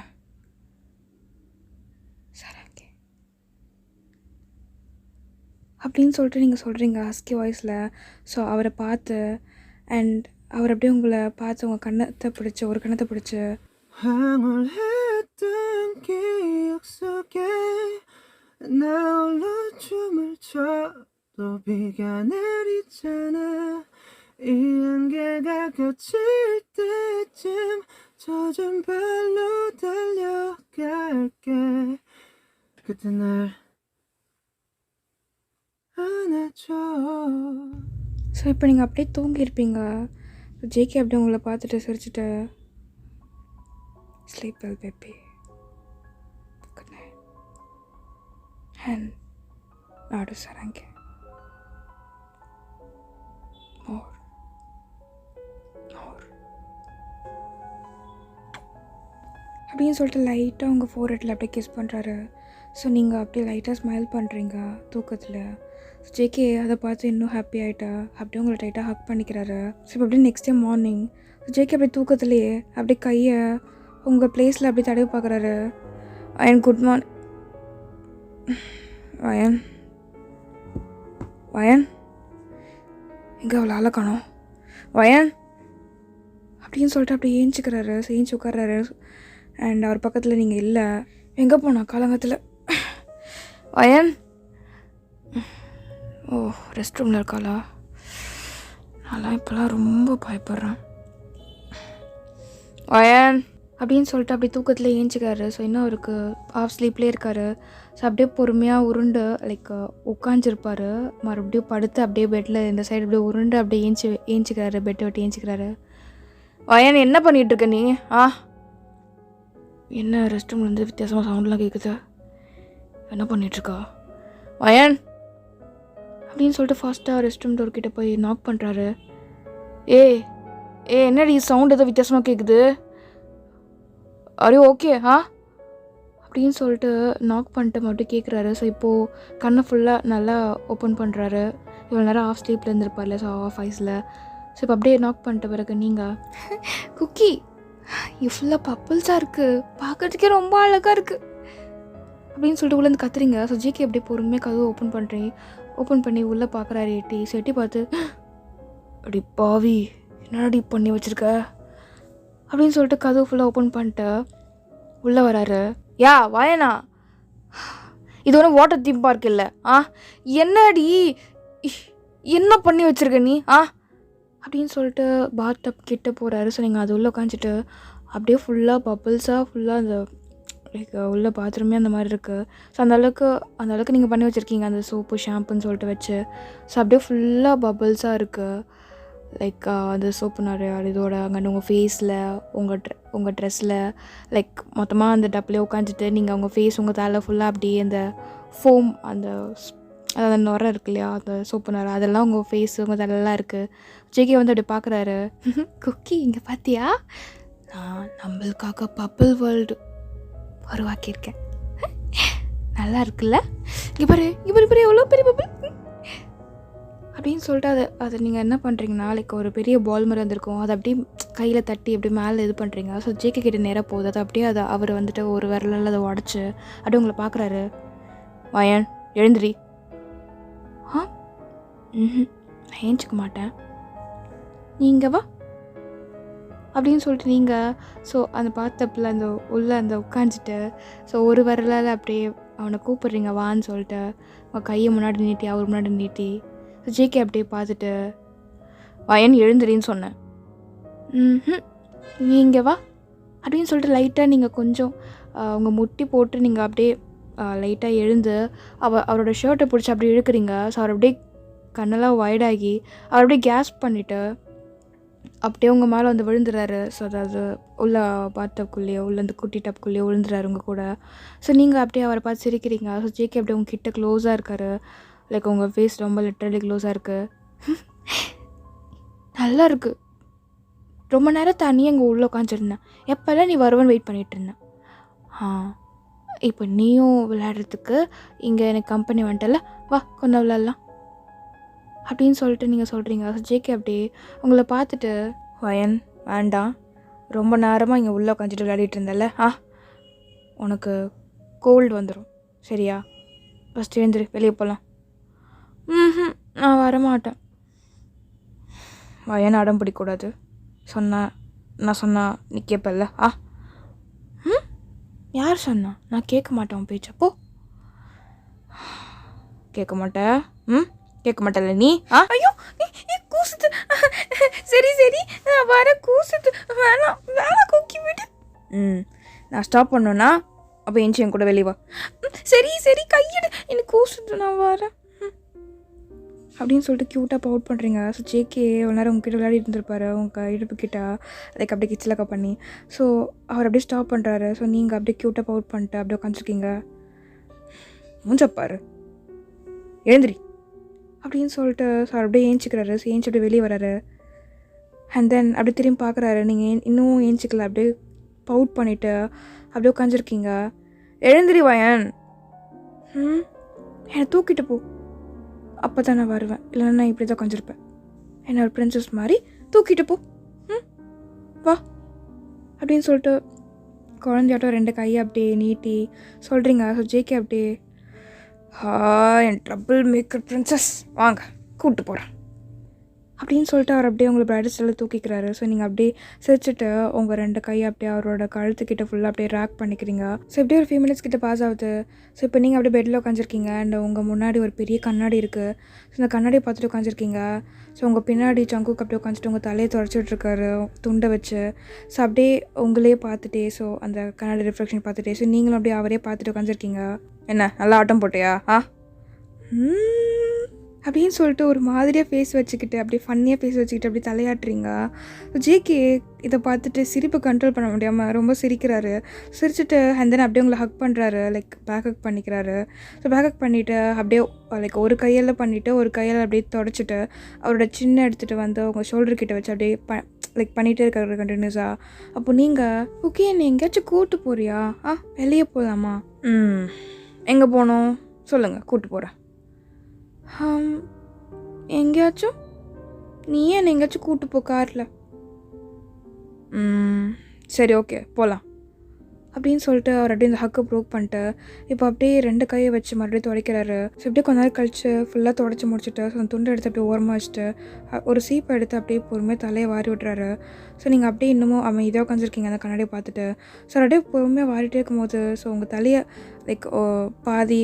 S1: சரங்கே அப்படின்னு சொல்லிட்டு நீங்கள் சொல்கிறீங்க ஹஸ்கி வாய்ஸில். ஸோ அவரை பார்த்து அண்ட் அவர் அப்படியே உங்களை பார்த்து உங்கள் கண்ணத்தை பிடிச்சி ஒரு கண்ணத்தை பிடிச்சி
S2: 황홀했던 기억 속에 나 홀로 춤을 춰도 비가 내리잖아. 이 안개가 걷힐 때쯤 젖은 발로 달려갈게. 그때 날 안아줘.
S1: ஸோ இப்போ நீங்கள் அப்படியே தூங்கியிருப்பீங்க. ஜேகே அப்படியே உங்களை பார்த்துட்டு சிரிச்சுட்டு sleep well baby, good night and நாடு சரங்கே மோர் மோர் அப்படின்னு சொல்லிட்டு லைட்டாக உங்கள் ஃபோர்ஹெட்டில் அப்படியே கிஸ் பண்ணுறாரு. ஸோ நீங்கள் அப்படியே லைட்டாக ஸ்மைல் பண்ணுறீங்க தூக்கத்தில். ஜேகே அதை பார்த்து இன்னும் ஹாப்பி ஆகிட்டா அப்படியே உங்களை டைட்டாக ஹக் பண்ணிக்கிறாரு. ஸோ இப்போ அப்படியே நெக்ஸ்ட் டே மார்னிங் ஜேகே அப்படியே தூக்கத்துலேயே அப்படியே கையை உங்கள் பிளேஸில் அப்படியே தடவி பார்க்குறாரு. வயன் குட் மார்னிங் வயன் வயன் எங்கே அவ்வளோ ஆளை காணோம் வயன் அப்படின்னு சொல்லிட்டு அப்படியே ஏஞ்சிக்கிறாரு. ஏஞ்சி உட்கார்றாரு அண்ட் அவர் பக்கத்தில் நீங்கள் இல்லை. எங்கே போனா காலங்கத்தில் வயன்? ஓ ரெஸ்ட் ரூமில் இருக்காளா? நான்லாம் இப்போலாம் ரொம்ப பயப்படுறேன். வயன் அப்படின்னு சொல்லிட்டு அப்படியே தூக்கத்தில் ஏஞ்சிக்காரு. ஸோ இன்னும் அவருக்கு ஆஃப் ஸ்லீப்லேயே இருக்கார். ஸோ அப்படியே பொறுமையாக உருண்டு லைக் உட்காந்துருப்பார். மறுபடியும் படுத்து அப்படியே பெட்டில் இந்த சைடு அப்படியே உருண்டு அப்படியே ஏஞ்சிக்கிறாரு. பெட்டை விட்டு ஏஞ்சிக்கிறாரு. வயன் என்ன பண்ணிகிட்ருக்க நீ? என்ன ரெஸ்ட் ரூம்லேருந்து வித்தியாசமாக சவுண்ட்லாம் கேட்குது. என்ன பண்ணிகிட்ருக்கா வயன்? அப்படின்னு சொல்லிட்டு ஃபாஸ்ட்டாக ரெஸ்ட் ரூம் டோர்கிட்ட போய் நாக் பண்ணுறாரு. என்னடி சவுண்ட் ஏதோ வித்தியாசமாக கேட்குது. அரே ஓகே அப்படின்னு சொல்லிட்டு நாக் பண்ணிட்டு மறுபடியும் கேட்குறாரு. ஸோ இப்போது கண்ணை ஃபுல்லாக நல்லா ஓப்பன் பண்ணுறாரு. இவ்வளோ நேரம் ஆஃப் ஸ்லீப்பில் இருந்திருப்பார்ல, ஸோ ஆஃப் ஐஸில். ஸோ இப்போ அப்படியே நாக் பண்ணிட்ட பிறகு நீங்கள் குக்கி இது ஃபுல்லாக பப்பிள்ஸாக இருக்குது, பார்க்குறதுக்கே ரொம்ப அழகாக இருக்குது அப்படின்னு சொல்லிட்டு உள்ளேருந்து கத்துறீங்க. ஸோ ஜேகே அப்படியே பொறுமையாக கதவை ஓப்பன் பண்ணி உள்ளே பார்க்குறாரு. எட்டி பார்த்து அப்படி பாவி என்னடி பண்ணி வச்சுருக்க அப்படின்னு சொல்லிட்டு கதவு ஃபுல்லாக ஓப்பன் பண்ணிட்டு உள்ளே வராரு. வயனா இது ஒன்றும் வாட்டர் தீம் பார்க் இல்லை. என்னடி என்ன பண்ணி வச்சுருக்க நீ அப்படின்னு சொல்லிட்டு பாத் டப் கிட்ட போகிறாரு. ஸோ நீங்கள் அது உள்ளே உட்காந்துட்டு அப்படியே ஃபுல்லாக பப்பிள்ஸாக ஃபுல்லாக அந்த லைக் உள்ள பாத்ரூமே அந்த மாதிரி இருக்குது. ஸோ அந்தளவுக்கு நீங்கள் பண்ணி வச்சுருக்கீங்க அந்த சோப்பு ஷாம்புன்னு சொல்லிட்டு வச்சு. ஸோ அப்படியே ஃபுல்லாக பபிள்ஸாக இருக்குது. லைக் அந்த சோப்பு நிறையா இதோட அங்கே உங்கள் ஃபேஸில் உங்கள் ட்ரெஸ்ஸில் லைக் மொத்தமாக அந்த டப்லேயே உட்காந்துட்டு நீங்கள் உங்கள் ஃபேஸ் உங்கள் தலை ஃபுல்லாக அப்படியே அந்த ஃபோம் அதாவது நுரை இருக்கு இல்லையா, அந்த சோப்பு நுரை அதெல்லாம் உங்கள் ஃபேஸ் உங்கள் தலையெல்லாம் இருக்குது. ஜேகே வந்து அப்படி பார்க்குறாரு. குக்கி இங்கே பார்த்தியா, நான் நம்மளுக்காக பப்பிள் வேர்ல்டு உருவாக்கியிருக்கேன், நல்லா இருக்குல்ல, இங்கே பாரு எவ்வளோ பெரிய பப்பிள் அப்படின்னு சொல்லிட்டு அதை நீங்கள் என்ன பண்ணுறீங்கன்னா லைக் ஒரு பெரிய பால் மாதிரி வந்திருக்கும், அதை அப்படியே கையில் தட்டி அப்படியே மேலே இது பண்ணுறீங்க. ஸோ ஜேகே கிட்ட நேராக போகுது. அது அப்படியே அவர் வந்துட்டு ஒரு விரலால் அதை உடச்சி அப்படியே உங்களை பார்க்குறாரு. வயன் எழுந்திரி. நான் ஏஞ்சிக்க மாட்டேன், நீங்கள் வா அப்படின்னு சொல்லிட்டு நீங்கள் ஸோ அந்த பார்த்தப்பில் அந்த உள்ளே அந்த உட்காந்துட்டு ஸோ ஒரு விரலால் அப்படியே அவனை கூப்பிட்றீங்க வான்னு சொல்லிட்டு அவன் கையை முன்னாடி நீட்டி அவர் முன்னாடி நீட்டி. ஸோ ஜேகே அப்படியே பார்த்துட்டு வயன் எழுந்துரின்னு சொன்னேன். நீங்கள் வா அப்படின்னு சொல்லிட்டு லைட்டாக நீங்கள் கொஞ்சம் உங்கள் முட்டி போட்டு நீங்கள் அப்படியே லைட்டாக எழுந்து அவரோட ஷர்ட்டை பிடிச்சி அப்படியே இழுக்கிறீங்க. ஸோ அவர் அப்படியே கண்ணெல்லாம் வைடாகி அவர் அப்படியே கேஸ் பண்ணிவிட்டு அப்படியே உங்கள் மேலே வந்து விழுந்துறாரு. ஸோ அதாவது உள்ள பாத்டப்குள்ளேயோ உள்ள அந்த குட்டி டப்குள்ளேயோ விழுந்துறாரு உங்கள் கூட. ஸோ நீங்கள் அப்படியே அவரை பார்த்து சிரிக்கிறீங்க. ஸோ ஜேகே அப்படியே உங்கள் கிட்ட க்ளோஸாக இருக்கார். லைக் உங்கள் ஃபேஸ் ரொம்ப லிட்டரலி க்ளோஸாக இருக்குது. நல்லா இருக்குது. ரொம்ப நேரம் தனியாக இங்கே உள்ளே உட்காந்துருந்தேன், எப்போல்லாம் நீ வருவன்னு வெயிட் பண்ணிகிட்டு இருந்தேன். இப்போ நீயும் விளையாடுறதுக்கு இங்கே எனக்கு கம்பெனி வந்துட்டல, வா கொஞ்சம் விளையாடலாம் அப்படின்னு சொல்லிட்டு நீங்கள் சொல்கிறீங்க. ஸோ ஜேகே அப்படியே உங்களை பார்த்துட்டு வயன் வேண்டாம், ரொம்ப நேரமாக இங்கே உள்ளே உட்காந்துட்டு விளையாடிட்டு இருந்தல உனக்கு கோல்டு வந்துடும் சரியா? ஃபஸ்ட்டு எழுந்துரு, வெளியே போகலாம். நான் வரமாட்டேன். வயன் அடம் பிடிக்கூடாது. நான் சொன்னா நீ கேட்பல்ல? யார் சொன்னா? நான் கேட்க மாட்டேன் உன் பேச்சப்போ. கேட்க மாட்டேன். கேட்க மாட்டேன்ல நீ? ஐயோ கூசுது. சரி நான் வர கூசுது. வேணாம் கூக்கி விடு. நான் ஸ்டாப் பண்ணோன்னா அப்போ என் கூட வெளியே வா. சரி கையிடு, எனக்கு கூசுது, நான் வரேன் அப்படின்னு சொல்லிட்டு க்யூட்டாக பவுட் பண்ணுறீங்க. ஸோ ஜேகே ஒரு நேரம் உங்ககிட்ட விளையாடிட்டு இருந்திருப்பாரு உங்கள் இடுப்புக்கிட்ட, லைக் அப்படியே கிச்சலக்கா பண்ணி. ஸோ அவர் அப்படியே ஸ்டாப் பண்ணுறாரு. ஸோ நீங்கள் அப்படியே க்யூட்டாக பவுட் பண்ணிட்டு அப்படியே உட்காந்துருக்கீங்க. மூஞ்சப்பாரு, எழுந்திரி அப்படின்னு சொல்லிட்டு ஸோ அப்படியே ஏஞ்சிக்கிறாரு. ஸோ ஏஞ்சி அப்படியே வெளியே வராரு. அண்ட் தென் அப்படியே திரும்பி பார்க்குறாரு. நீங்கள் இன்னும் ஏஞ்சிக்கல, அப்படியே பவுட் பண்ணிவிட்டு அப்படியே உட்காந்துருக்கீங்க. எழுந்திரி வயன், என்னை தூக்கிட்டு போ, அப்போ தான் நான் வருவேன், இல்லைன்னா நான் இப்படி தான் உட்காந்துருப்பேன். என்னை ஒரு பிரின்சஸ் மாதிரி தூக்கிட்டு போ, வா அப்படின்னு சொல்லிட்டு குழந்தையாட்டம் 2 கையை அப்படியே நீட்டி சொல்கிறீங்க. ஸோ ஜேகே அப்படியே என் ட்ரபிள் மேக்கர் பிரின்சஸ் வாங்க கூப்பிட்டு போகிறேன் அப்படின்னு சொல்லிட்டு அவர் அப்படியே உங்களை பிரைட் ஸ்டைலில் தூக்கிக்கிறாரு. ஸோ நீங்கள் அப்படியே சிரிச்சுட்டு உங்கள் 2 கையை அப்படியே அவரோட கழுத்துக்கிட்ட ஃபுல்லாக அப்படியே ரேக் பண்ணிக்கிறீங்க. ஸோ இப்படியே ஒரு 5 மினிட்ஸ் கிட்ட பாஸ் ஆகுது. ஸோ இப்போ நீங்கள் அப்படியே பெட்டில் உட்காந்துருக்கீங்க. அண்ட் உங்கள் முன்னாடி ஒரு பெரிய கண்ணாடி இருக்குது. ஸோ இந்த கண்ணாடியை பார்த்துட்டு உட்காந்துருக்கீங்க. ஸோ உங்கள் பின்னாடி சங்குக்கு அப்படியே உட்காந்துட்டு உங்கள் தலையை துடைச்சிட்ருக்காரு துண்டை வச்சு. ஸோ அப்படியே உங்களே பார்த்துட்டே, ஸோ அந்த கண்ணாடி ரிஃப்ளெக்ஷன் பார்த்துட்டே, ஸோ நீங்களும் அப்படியே அவரே பார்த்துட்டு உட்காந்துருக்கீங்க. என்ன நல்லா ஆட்டம் போட்டியா அப்படின்னு சொல்லிட்டு ஒரு மாதிரியாக ஃபேஸ் வச்சுக்கிட்டு அப்படியே ஃபன்னியாக ஃபேஸ் வச்சுக்கிட்டு அப்படியே தலையாட்டுறீங்க. ஜேகே இதை பார்த்துட்டு சிரிப்பை கண்ட்ரோல் பண்ண முடியாமல் ரொம்ப சிரிக்கிறாரு. சிரிச்சுட்டு அண்ட் தென் அப்படியே உங்களை ஹக் பண்ணுறாரு, லைக் பேக் ஹக் பண்ணிக்கிறாரு. ஸோ பேக் ஹக் பண்ணிவிட்டு அப்படியே லைக் ஒரு கையால் பண்ணிவிட்டு ஒரு கையால் அப்படியே தொடச்சிட்டு அவரோட சின்ன எடுத்துகிட்டு வந்து உங்கள் ஷோல்டர்கிட்ட வச்சு அப்படியே லைக் பண்ணிகிட்டே இருக்காரு கண்டினியூஸாக. அப்போ நீங்கள் ஓகே நீ எங்கேயாச்சும் கூப்பிட்டு போறியா? வெளியே போகலாமா? எங்கே போகணும் சொல்லுங்கள், கூப்பிட்டு போகிறேன். எங்கேயாச்சும் நீ ஏன் எங்கேயாச்சும் கூப்பிட்டு போ காரில். சரி ஓகே போகலாம் அப்படின்னு சொல்லிட்டு அவர் அப்படியே இந்த ஹக்கை ப்ரூவ் பண்ணிட்டு இப்போ அப்படியே 2 கையை வச்சு மறுபடியும் துடைக்கிறாரு. ஸோ அப்படியே கொஞ்ச நேரம் கழிச்சு ஃபுல்லாக துடைச்சி முடிச்சுட்டு ஸோ அந்த துண்டை எடுத்து அப்படியே ஓரமாக வச்சுட்டு ஒரு சீப்பை எடுத்து அப்படியே பொறுமையாக தலையை வாரி விட்றாரு. ஸோ நீங்கள் அப்படியே இன்னமும் அமைதியாக உட்காந்துருக்கீங்க அந்த கண்ணாடியை பார்த்துட்டு. ஸோ அப்படியே பொறுமையாக வாரிட்டே இருக்கும்போது ஸோ உங்கள் தலையை லைக் பாதி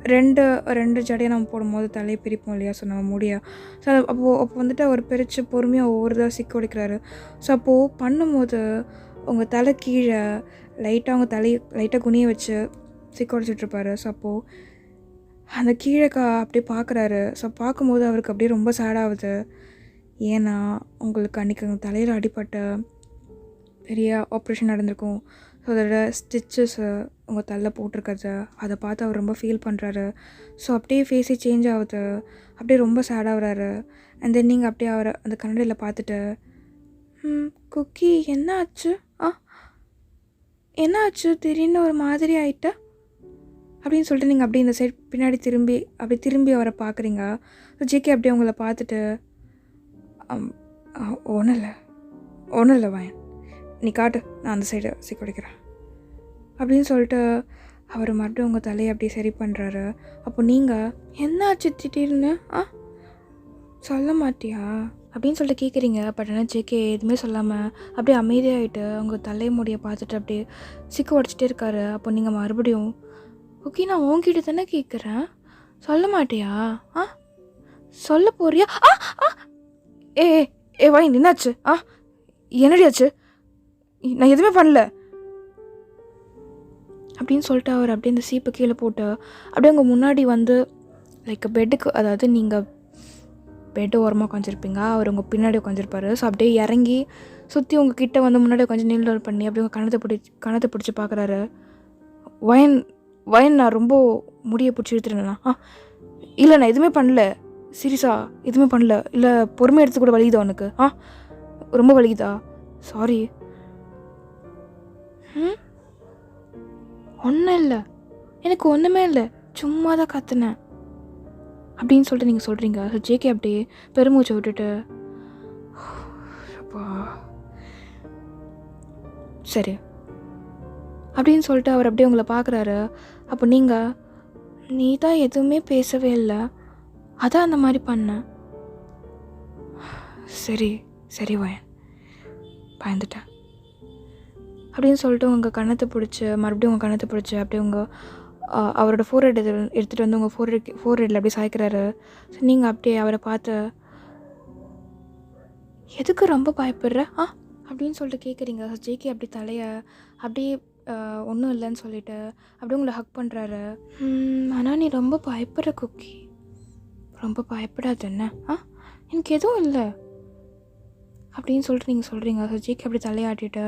S1: 2 ஜடையை நம்ம போடும்போது தலையை பிரிப்போம் இல்லையா, ஸோ நம்ம முடியா. ஸோ அப்போ வந்துட்டு அவர் பிரித்து பொறுமையாக ஒவ்வொரு இதாக சிக்க உடைக்கிறாரு. ஸோ அப்போது பண்ணும்போது உங்கள் தலை கீழே லைட்டாக உங்கள் தலையை லைட்டாக குனிய வச்சு சிக்க உடைச்சிட்ருப்பாரு. ஸோ அப்போது அந்த கீழே அப்படியே பார்க்குறாரு. ஸோ பார்க்கும்போது அவருக்கு அப்படியே ரொம்ப சேடாகுது. ஏன்னா உங்களுக்கு அன்றைக்கி உங்கள் தலையில் அடிப்பட்ட பெரிய ஆப்ரேஷன் நடந்திருக்கும். ஸோ அதோட ஸ்டிச்சஸ் உங்கள் தலை போட்டிருக்கிறது அதை பார்த்து அவர் ரொம்ப ஃபீல் பண்ணுறாரு. ஸோ அப்படியே ஃபேஸே சேஞ்ச் ஆகுது, அப்படியே ரொம்ப சேடாகிறாரு. அண்ட் தென் நீங்கள் அப்படியே அவரை அந்த கண்ணாடியில் பார்த்துட்டு குக்கி என்ன ஆச்சு திடீர்னு ஒரு மாதிரி ஆகிட்ட அப்படின்னு சொல்லிட்டு நீங்கள் அப்படியே இந்த சைட் பின்னாடி திரும்பி அவரை பார்க்குறீங்க. ஸோ ஜேகே அப்படியே உங்களை பார்த்துட்டு ஒன்றும் இல்லை வயன், நீ காட்டு, நான் அந்த சைடு சிக்க வைக்கிறேன் அப்படின்னு சொல்லிட்டு அவர் மறுபடியும் உங்கள் தலையை அப்படியே சரி பண்ணுறாரு. அப்போ நீங்கள் என்ன ஆச்சு திடீர்னு சொல்ல மாட்டியா அப்படின்னு சொல்லிட்டு கேட்குறீங்க. பட் ஆனால் ஜேகே எதுவுமே சொல்லாமல் அப்படியே அமைதியாகிட்டு உங்கள் தலைமுடியை பார்த்துட்டு அப்படியே சிக்க உடச்சிட்டே இருக்காரு. அப்போ நீங்கள் மறுபடியும் ஓகே நான் உங்ககிட்ட தானே கேட்குறேன், சொல்ல மாட்டியா? சொல்ல போறியா? ஏ வாய் என்னாச்சு? என்னடியாச்சு? நான் எதுவுமே பண்ணல அப்படின்னு சொல்லிட்டு அவர் அப்படியே இந்த சீப்பை கீழே போட்டு அப்படியே உங்கள் முன்னாடி வந்து லைக் பெட்டுக்கு, அதாவது நீங்கள் பெட்டு ஓரமாக உட்காந்துருப்பீங்க, அவர் உங்கள் பின்னாடி உட்காந்துருப்பார். ஸோ அப்படியே இறங்கி சுற்றி உங்கள் கிட்டே வந்து முன்னாடி உட்காந்து நீல் பண்ணி அப்படியே உங்கள் கணத்தை பிடிச்சி பார்க்குறாரு. வயன் நான் ரொம்ப முடியை பிடிச்சி இழுத்துட்டேண்ணா. இல்லை நான் எதுவுமே பண்ணல, சீரியஸா எதுவுமே பண்ணல. இல்லை பொறுமை எடுத்து கூட வலிக்குதா உனக்கு? ரொம்ப வலிக்குதா? சாரி. ஒன்றும் இல்லை, எனக்கு ஒன்றுமே இல்லை, சும்மா தான் கத்துனேன் அப்படின்னு சொல்லிட்டு நீங்கள் சொல்கிறீங்க. ஸோ ஜேகே அப்படியே பெருமூச்சை விட்டுட்டு அப்பா சரி அப்படின்னு சொல்லிட்டு அவர் அப்படியே உங்களை பார்க்குறாரு. அப்போ நீங்கள் நீ தான் எதுவுமே பேசவே இல்லை, அதான் அந்த மாதிரி பண்ணேன். சரி சரி வயன், பயந்துட்டேன் அப்படின்னு சொல்லிட்டு உங்கள் கண்ணத்தை பிடிச்சி மறுபடியும் உங்கள் கண்ணத்தை பிடிச்சி அப்படியே அவரோட ஃபோர்ஹெட் எடுத்துகிட்டு வந்து உங்கள் ஃபோர்ஹெட்டில் அப்படியே சாய்க்கிறாரு. ஸோ நீங்கள் அப்படியே அவரை பார்த்து எதுக்கு ரொம்ப பயப்படுற அப்படின்னு சொல்லிட்டு கேட்குறீங்க. ஜேகே அப்படி தலையை அப்படியே ஒன்றும் இல்லைன்னு சொல்லிட்டு அப்படியே உங்களை ஹக் பண்ணுறாரு. ஆனால் நீ ரொம்ப பயப்படுற குக்கி, ரொம்ப பயப்படாது என்ன எனக்கு எதுவும் இல்லை அப்படின்னு சொல்லிட்டு நீங்கள் சொல்கிறீங்க. ஸோ ஜேகே அப்படி தலையாட்டிட்டு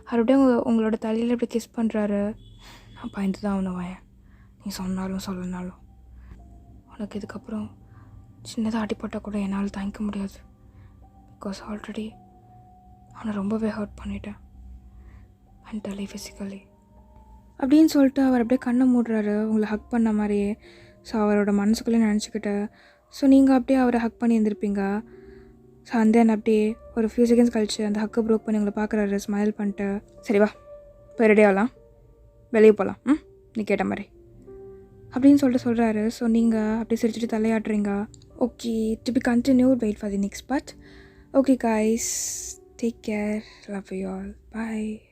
S1: அப்படியே உங்களோட தலையில் அப்படி கிஸ் பண்ணுறாரு. நான் பயந்து தான் அவனுவேன், நீ சொன்னாலும் சொல்லனாலும். உனக்கு இதுக்கப்புறம் சின்னதாக அடிப்பட்டால் கூட என்னால் தாங்கிக்க முடியாது. பிகாஸ் ஆல்ரெடி அவனை ரொம்பவே ஹர்ட் பண்ணிட்டேன், மென்டலி ஃபிசிக்கலி அப்படின்னு சொல்லிட்டு அவர் அப்படியே கண்ணை மூடுறாரு உங்களை ஹக் பண்ண மாதிரியே. ஸோ அவரோட மனசுக்குள்ளே நினச்சிக்கிட்டு ஸோ நீங்கள் அப்படியே அவரை ஹக் பண்ணி இருந்திருப்பீங்க. ஸோ அந்த அப்படியே ஒரு ஃபியூ செகண்ட்ஸ் கழிச்சு அந்த ஹக்கை ப்ரோக் பண்ணி உங்களை பார்க்குறாரு ஸ்மைல் பண்ணிட்டு. சரி வா போய் ரெடி ஆகலாம், வெளியே போகலாம், நீ கேட்ட மாதிரி அப்படின்னு சொல்லிட்டு சொல்கிறாரு. ஸோ நீங்கள் அப்படியே சிரிச்சிட்டு தலையாட்டுறீங்க. Okay, to be continued, wait for the next part. Okay guys, take care, love you all, bye.